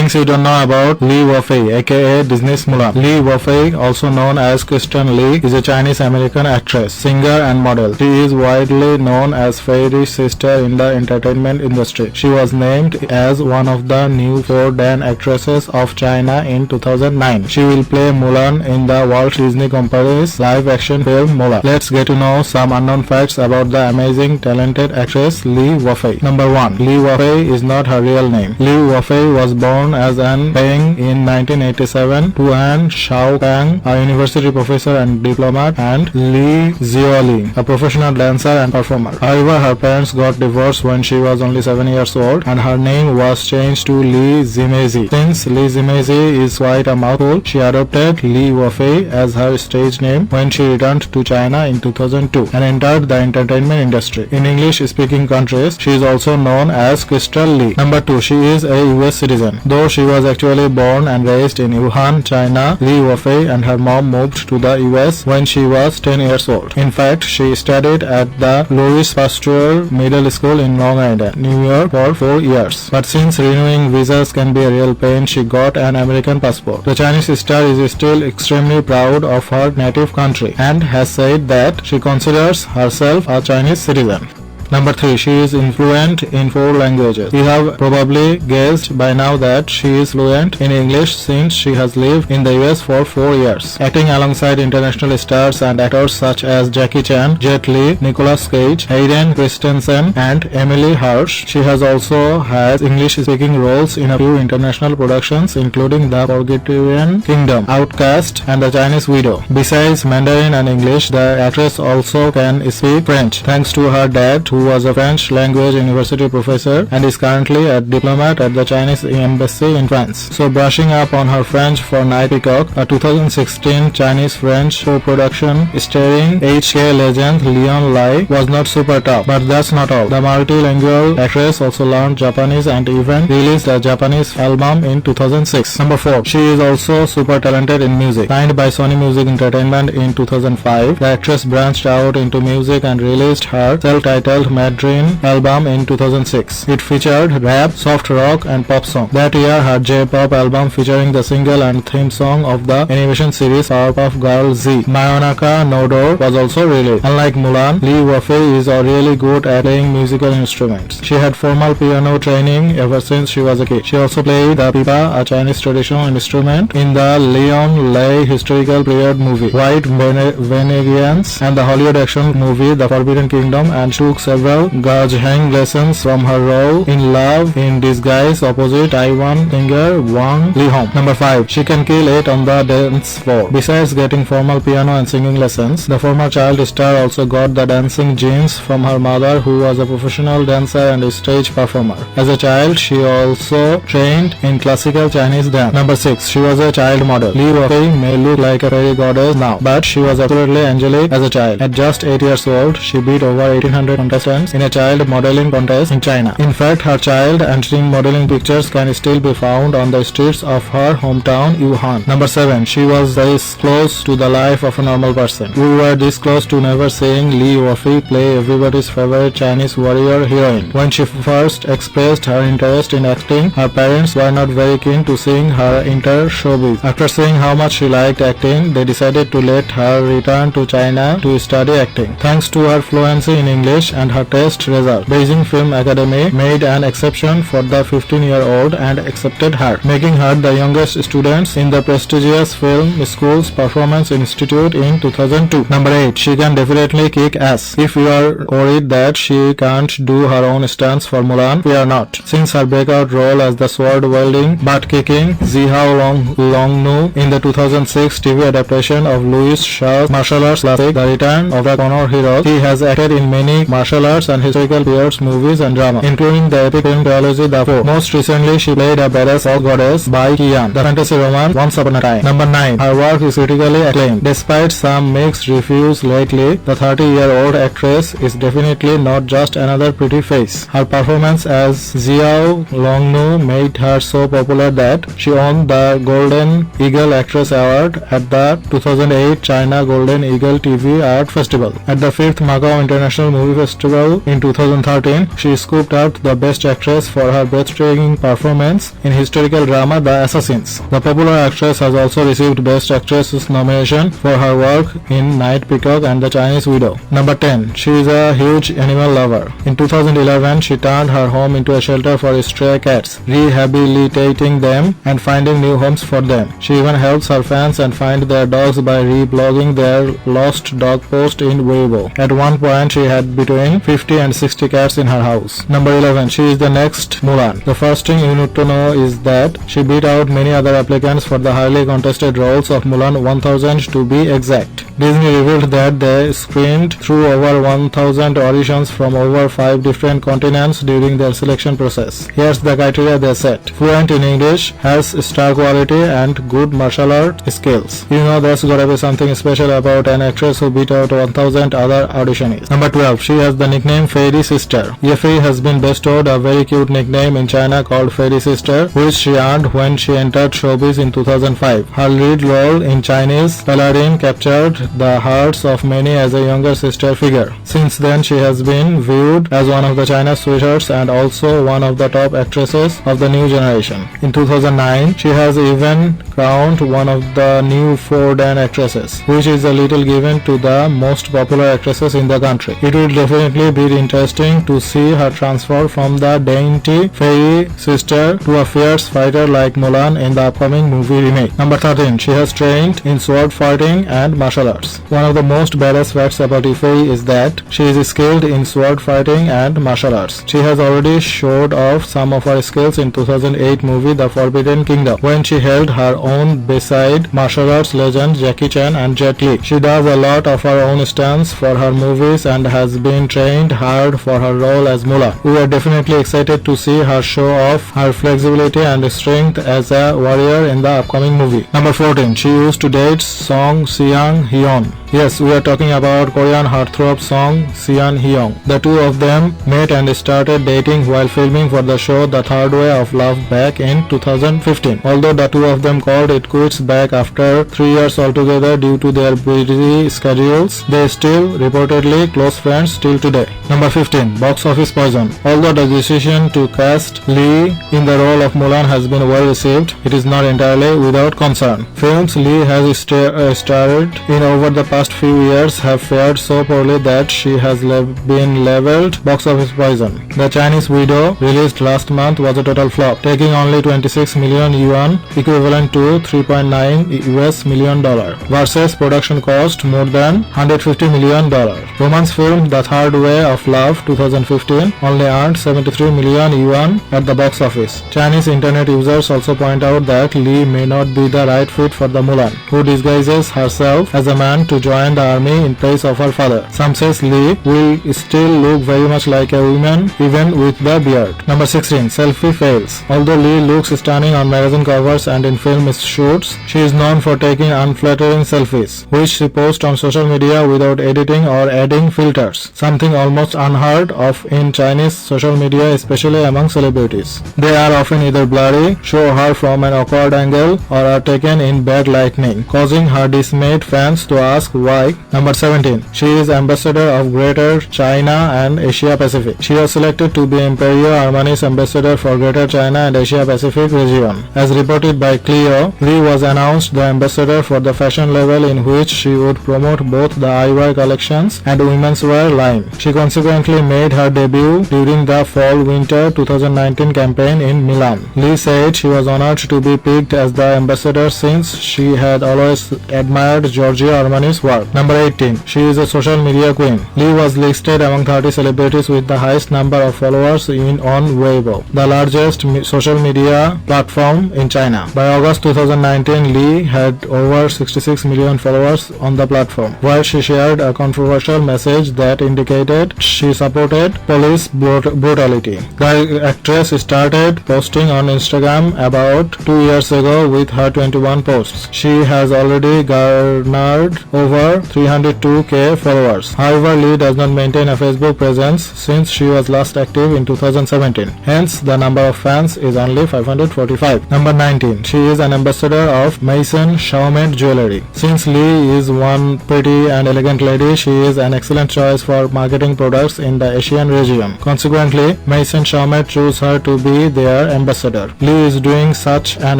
things you don't know about Liu Yifei, aka Disney's Mulan. Liu Yifei, also known as Crystal Liu, is a Chinese-American actress, singer and model. She is widely known as Fei's sister in the entertainment industry. She was named as one of the new 4 Dan actresses of China in 2009. She will play Mulan in the Walt Disney Company's live-action film Mulan. Let's get to know some unknown facts about the amazing, talented actress Liu Yifei. Number 1. Liu Yifei is not her real name. Liu Yifei was born as An Feng in 1987 to An Shaokang, a university professor and diplomat, and Liu Xiaoli, a professional dancer and performer. However, her parents got divorced when she was only 7 years old, and her name was changed to Liu Ximeizi. Since Liu Ximeizi is quite a mouthful, she adopted Liu Yifei as her stage name when she returned to China in 2002 and entered the entertainment industry. In English-speaking countries, she is also known as Crystal Liu. Number 2. She is a US citizen. Though she was actually born and raised in Wuhan, China, Liu Yifei and her mom moved to the US when she was 10 years old. In fact, she studied at the Louis Pasteur Middle School in Long Island, New York for 4 years. But since renewing visas can be a real pain, she got an American passport. The Chinese star is still extremely proud of her native country and has said that she considers herself a Chinese citizen. Number 3. She is fluent in 4 languages. You have probably guessed by now that she is fluent in English since she has lived in the US for 4 years. Acting alongside international stars and actors such as Jackie Chan, Jet Li, Nicolas Cage, Hayden Christensen, and Emily Hirsch, she has also had English-speaking roles in a few international productions including The Forgotten Kingdom, Outcast, and The Chinese Widow. Besides Mandarin and English, the actress also can speak French thanks to her dad, who was a French language university professor and is currently a diplomat at the Chinese embassy in France. So brushing up on her French for Night Peacock, a 2016 Chinese-French co-production starring HK legend Leon Lai, was not super tough. But that's not all. The multilingual actress also learned Japanese and even released a Japanese album in 2006. Number 4. She is also super talented in music. Signed by Sony Music Entertainment in 2005, the actress branched out into music and released her self-titled Mandarin album in 2006. It featured rap, soft rock, and pop song. That year, her J-pop album featuring the single and theme song of the animation series Powerpuff Girls Z, Mayonaka no Door, was also released. Unlike Mulan, Liu Yifei is really good at playing musical instruments. She had formal piano training ever since she was a kid. She also played the pipa, a Chinese traditional instrument, in the Leon Lai historical period movie White Venetians and the Hollywood action movie The Forbidden Kingdom, and took several Gajheng lessons from her role in Love in Disguise opposite Taiwan singer Wang Lihong. Number 5. She can kill it on the dance floor. Besides getting formal piano and singing lessons, the former child star also got the dancing genes from her mother, who was a professional dancer and a stage performer. As a child, she also trained in classical Chinese dance. Number 6. She was a child model. Liu Yifei may look like a fairy goddess now, but she was absolutely angelic as a child. At just 8 years old, she beat over 1800 contestants in a child modeling contest in China. In fact, her child and teen modeling pictures can still be found on the streets of her hometown, Wuhan. Number 7. She was this close to the life of a normal person. We were this close to never seeing Liu Yifei play everybody's favorite Chinese warrior heroine. When she first expressed her interest in acting, her parents were not very keen to seeing her enter showbiz. After seeing how much she liked acting, they decided to let her return to China to study acting. Thanks to her fluency in English and her test result, Beijing Film Academy made an exception for the 15-year-old and accepted her, making her the youngest student in the prestigious film school's Performance Institute in 2002. Number 8. She can definitely kick ass. If you are worried that she can't do her own stunts for Mulan, we are not. Since her breakout role as the sword-wielding, butt-kicking Zihao Longnu in the 2006 TV adaptation of Louis Shaw's martial arts classic The Return of the Conor Heroes, he has acted in many martial arts and historical periods movies and drama, including the epic film trilogy The Four. Most recently, she played a badass all goddess by Qian, the fantasy romance Once Upon a Time. Number 9. Her work is critically acclaimed. Despite some mixed reviews lately, the 30-year-old actress is definitely not just another pretty face. Her performance as Zihao Longnu made her so popular that she won the Golden Eagle Actress Award at the 2008 China Golden Eagle TV Art Festival. At the 5th Macau International Movie Festival Festival in 2013, she scooped out the Best Actress for her breathtaking performance in historical drama The Assassins. The popular actress has also received Best Actress nomination for her work in Night Peacock and The Chinese Widow. Number 10. She is a huge animal lover. In 2011, she turned her home into a shelter for stray cats, rehabilitating them and finding new homes for them. She even helps her fans and find their dogs by reblogging their lost dog post in Weibo. At one point, she had between 50 and 60 cats in her house. Number 11. She is the next Mulan. The first thing you need to know is that she beat out many other applicants for the highly contested roles of Mulan 1000 to be exact. Disney revealed that they screened through over 1000 auditions from over 5 different continents during their selection process. Here's the criteria they set. Fluent in English, has star quality and good martial art skills. You know there's gotta be something special about an actress who beat out 1000 other auditionees. Number 12. She has the nickname Fairy Sister. Yifei has been bestowed a very cute nickname in China called Fairy Sister, which she earned when she entered showbiz in 2005. Her lead role in Chinese Paladin captured the hearts of many as a younger sister figure. Since then, she has been viewed as one of the China's sweethearts and also one of the top actresses of the new generation. In 2009, she has even crowned one of the new 4 Dan actresses, which is a little given to the most popular actresses in the country. It will definitely be interesting to see her transfer from the dainty fairy sister to a fierce fighter like Mulan in the upcoming movie remake. Number 13. She has trained in sword fighting and martial arts. One of the most badass facts about Yifei is that she is skilled in sword fighting and martial arts. She has already showed off some of her skills in 2008 movie The Forbidden Kingdom, when she held her own beside martial arts legends Jackie Chan and Jet Li. She does a lot of her own stunts for her movies and has been trained hard for her role as Mulan. We are definitely excited to see her show off her flexibility and strength as a warrior in the upcoming movie. Number 14. She used to date seung-heon. Yes, we are talking about Korean heartthrob song seung-heon. The two of them met and started dating while filming for the show The Third Way of Love back in 2015. Although the two of them called it quits back after 3 years altogether due to their busy schedules, they still reportedly close friends till today. Number 15. Box office poison. Although the decision to cast Lee in the role of Mulan has been well received, it is not entirely without concern. Films Lee has starred in over the past few years have fared so poorly that she has been labeled box office poison. The Chinese Widow, released last month, was a total flop, taking only 26 million yuan, equivalent to $3.9 million, versus production cost more than $150 million. Romance film The Third Way of Love 2015 only earned 73 million yuan at the box office. Chinese internet users also point out that Lee may not be the right fit for the Mulan, who disguises herself as a man to join the army in place of her father. Some says Lee will still look very much like a woman even with the beard. Number 16. Selfie fails. Although Lee looks stunning on magazine covers and in film shoots, she is known for taking unflattering selfies, which she posts on social media without editing or adding filters, something almost unheard of in Chinese social media, especially among celebrities. They are often either blurry, show her from an awkward angle, or are taken in bad lighting, causing her dismayed fans to ask why. Number 17. She is ambassador of Greater China and Asia Pacific. She was selected to be Imperio Armani's ambassador for Greater China and Asia Pacific region. As reported by Clio, Lee was announced the ambassador for the fashion label in which she would promote both the eyewear collections and women's wear line. She consequently made her debut during the Fall-Winter 2019 campaign in Milan. Lee said she was honored to be picked as the ambassador since she had always admired Giorgio Armani's work. Number 18. She is a social media queen. Lee was listed among 30 celebrities with the highest number of followers on Weibo, the largest social media platform in China. By August 2019, Lee had over 66 million followers on the platform, where she shared a controversial message that indicated she supported police brutality. The actress started posting on Instagram about 2 years ago with her 21 posts. She has already garnered over 302k followers. However, Lee does not maintain a Facebook presence since she was last active in 2017. Hence, the number of fans is only 545. Number 19. She is an ambassador of Maison Chaumet jewelry. Since Lee is one pretty and elegant lady, she is an excellent choice for marketing marketing products in the Asian region. Consequently, Maison Chaumet chose her to be their ambassador. Liu is doing such an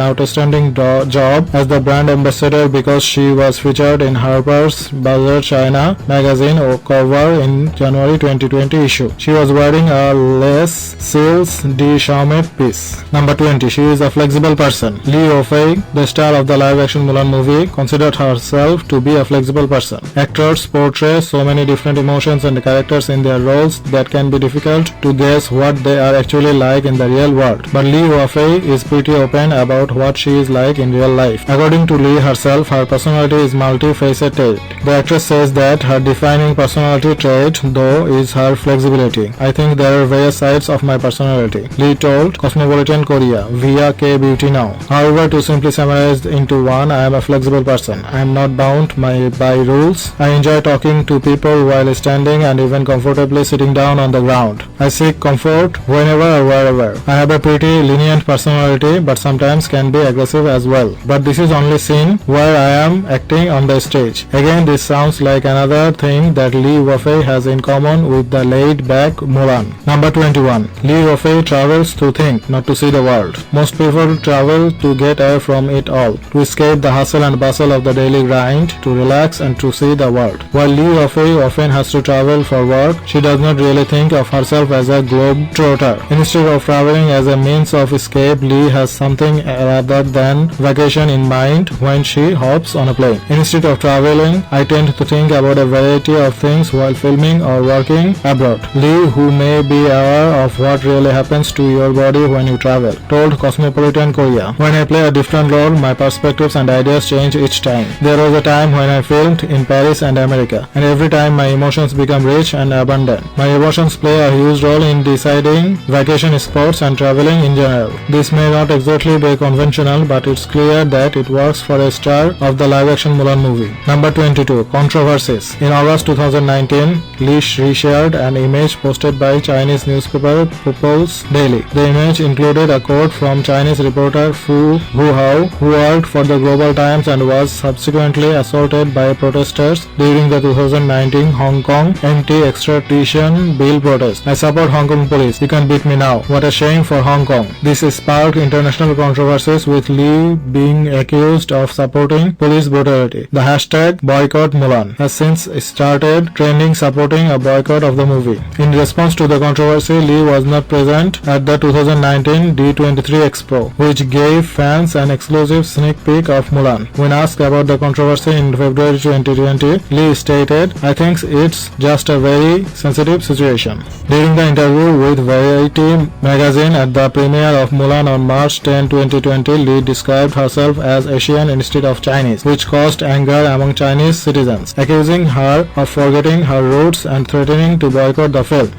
outstanding job as the brand ambassador because she was featured in Harper's Bazaar China magazine cover in January 2020 issue. She was wearing a Les Cils de Chaumet piece. Number 20. She is a flexible person. Liu Yifei, the star of the live-action Mulan movie, considered herself to be a flexible person. Actors portray so many different emotions and characters in their roles that can be difficult to guess what they are actually like in the real world. But Liu Yifei is pretty open about what she is like in real life. According to Li herself, her personality is multifaceted. The actress says that her defining personality trait, though, is her flexibility. I think there are various sides of my personality, Li told Cosmopolitan Korea via K-Beauty Now. However, to simply summarize into one, I am a flexible person. I am not bound by rules. I enjoy talking to people while standing and even comfortably sitting down on the ground. I seek comfort whenever or wherever. I have a pretty lenient personality but sometimes can be aggressive as well. But this is only seen where I am acting on the stage. Again, this sounds like another thing that Liu Yifei has in common with the laid-back Mulan. Number 21. Liu Yifei travels to think, not to see the world. Most people travel to get away from it all, to escape the hustle and bustle of the daily grind, to relax and to see the world. While Liu Yifei often has to travel for work, she does not really think of herself as a globetrotter. Instead of traveling as a means of escape, Li has something rather than vacation in mind when she hops on a plane. Instead of traveling, I tend to think about a variety of things while filming or working abroad. Li, who may be aware of what really happens to your body when you travel, told Cosmopolitan Korea. When I play a different role, my perspectives and ideas change each time. There was a time when I filmed in Paris and America, and every time my emotions become rich and abundant. My emotions play a huge role in deciding vacation spots and traveling in general. This may not exactly be conventional, but it's clear that it works for a star of the live-action Mulan movie. Number 22. Controversies. In August 2019, Li reshared an image posted by Chinese newspaper People's Daily. The image included a quote from Chinese reporter Fu Huhao, who worked for the Global Times and was subsequently assaulted by protesters during the 2019 Hong Kong anti-extradition bill protest. I support Hong Kong police. You can beat me now. What a shame for Hong Kong. This sparked international controversies, with Li being accused of supporting police brutality. The hashtag boycott Mulan has since started trending, supporting a boycott of the movie. In response to the controversy, Li was not present at the 2019 D23 Expo, which gave fans an exclusive sneak peek of Mulan. When asked about the controversy in February 2020, Li stated, "I think it's just a very sensitive situation." During the interview with Variety magazine at the premiere of Mulan on March 10, 2020, Li described herself as Asian instead of Chinese, which caused anger among Chinese citizens, accusing her of forgetting her roots and threatening to boycott the film.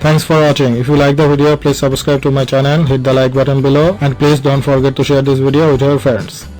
Thanks for watching. If you like the video, please subscribe to my channel, hit the like button below, and please don't forget to share this video with your friends.